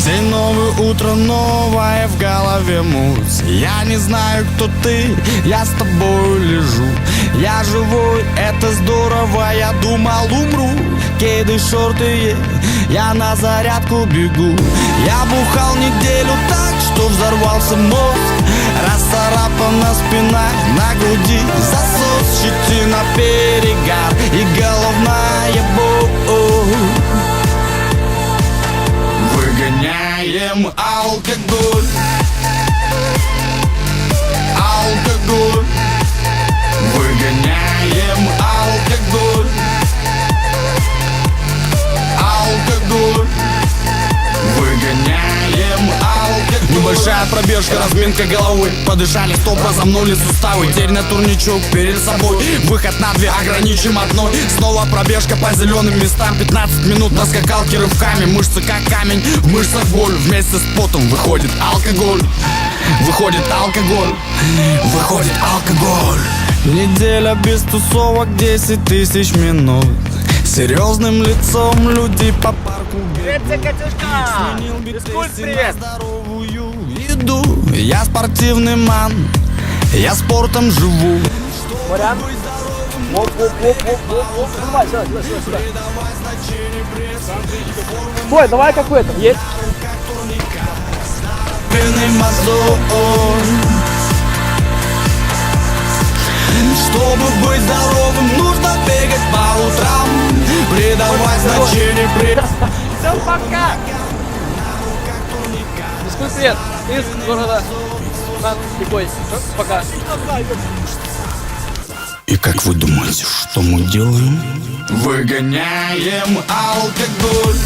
День новый, утро новое, в голове муть. Я не знаю, кто ты, я с тобой лежу. Я живой, это здорово, я думал умру. Кеды, шорты, я на зарядку бегу. Я бухал неделю так, что взорвался мозг. Расцарапана спина, на груди засос, щетина, перегар и головная боль. Выгоняем алкоголь. Алкоголь. Выгоняем алкоголь. Алкоголь. Выгоняем алкоголь. Небольшая пробежка, разминка головы. Подышали, стоп, разомнули суставы. Теперь на турничок перед собой. Выход на две, ограничим одной. Снова пробежка по зеленым местам. 15 минут на скакалке рывками. Мышцы как камень, в мышцах боль. Вместе с потом выходит алкоголь. Выходит алкоголь. Выходит алкоголь. Неделя без тусовок, 10 тысяч минут. Серьезным лицом люди по парку Привет, Катюшка! Физкульт, привет! здоровую еду. Я спортивный ман, я спортом живу. Вариант? Оп. Давай, сюда. Бой, давай как в этом, есть? Чтобы быть здоровым, нужно бегать по утрам. Придавай значение Всем пока! Физкульт, привет! Из города Тикой. Пока. И как вы думаете, что мы делаем? Выгоняем алкоголь.